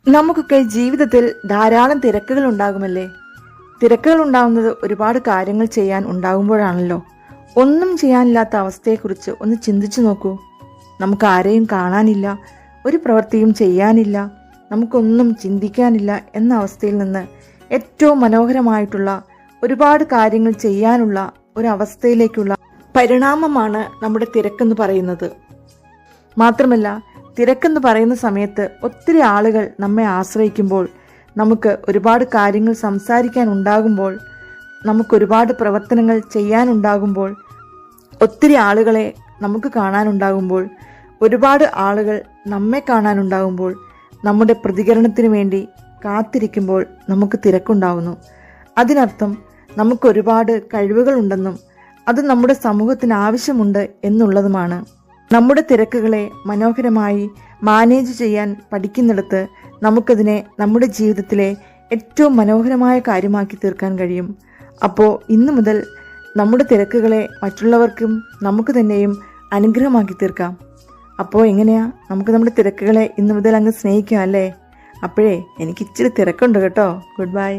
നമുക്കൊക്കെ ജീവിതത്തിൽ ധാരാളം തിരക്കുകൾ ഉണ്ടാകുമല്ലേ? തിരക്കുകൾ ഉണ്ടാകുന്നത് ഒരുപാട് കാര്യങ്ങൾ ചെയ്യാൻ ഉണ്ടാകുമ്പോഴാണല്ലോ. ഒന്നും ചെയ്യാനില്ലാത്ത അവസ്ഥയെക്കുറിച്ച് ഒന്ന് ചിന്തിച്ചു നോക്കൂ. നമുക്ക് ആരെയും കാണാനില്ല, ഒരു പ്രവൃത്തിയും ചെയ്യാനില്ല, നമുക്കൊന്നും ചിന്തിക്കാനില്ല എന്ന അവസ്ഥയിൽ നിന്ന് ഏറ്റവും മനോഹരമായിട്ടുള്ള ഒരുപാട് കാര്യങ്ങൾ ചെയ്യാനുള്ള ഒരവസ്ഥയിലേക്കുള്ള പരിണാമമാണ് നമ്മുടെ തിരക്കെന്ന് പറയുന്നത്. മാത്രമല്ല, തിരക്കെന്ന് പറയുന്ന സമയത്ത് ഒത്തിരി ആളുകൾ നമ്മെ ആശ്രയിക്കുമ്പോൾ, നമുക്ക് ഒരുപാട് കാര്യങ്ങൾ സംസാരിക്കാൻ ഉണ്ടാകുമ്പോൾ, നമുക്കൊരുപാട് പ്രവർത്തനങ്ങൾ ചെയ്യാനുണ്ടാകുമ്പോൾ, ഒത്തിരി ആളുകളെ നമുക്ക് കാണാനുണ്ടാകുമ്പോൾ, ഒരുപാട് ആളുകൾ നമ്മെ കാണാനുണ്ടാകുമ്പോൾ, നമ്മുടെ പ്രതികരണത്തിന് വേണ്ടി കാത്തിരിക്കുമ്പോൾ നമുക്ക് തിരക്കുണ്ടാവുന്നു. അതിനർത്ഥം നമുക്കൊരുപാട് കഴിവുകൾ ഉണ്ടെന്നും അത് നമ്മുടെ സമൂഹത്തിന് ആവശ്യമുണ്ട് എന്നുള്ളതുമാണ്. നമ്മുടെ തിരക്കുകളെ മനോഹരമായി മാനേജ് ചെയ്യാൻ പഠിക്കുന്നിടത്ത് നമുക്കതിനെ നമ്മുടെ ജീവിതത്തിലെ ഏറ്റവും മനോഹരമായ കാര്യമാക്കി തീർക്കാൻ കഴിയും. അപ്പോൾ ഇന്നു മുതൽ നമ്മുടെ തിരക്കുകളെ മറ്റുള്ളവർക്കും നമുക്ക് തന്നെയും അനുഗ്രഹമാക്കി തീർക്കാം. അപ്പോൾ എങ്ങനെയാ നമുക്ക് നമ്മുടെ തിരക്കുകളെ ഇന്നു മുതൽ അങ്ങ് സ്നേഹിക്കാം അല്ലേ? അപ്പോഴേ എനിക്ക് ഇച്ചിരി തിരക്കുണ്ട് കേട്ടോ. Good bye.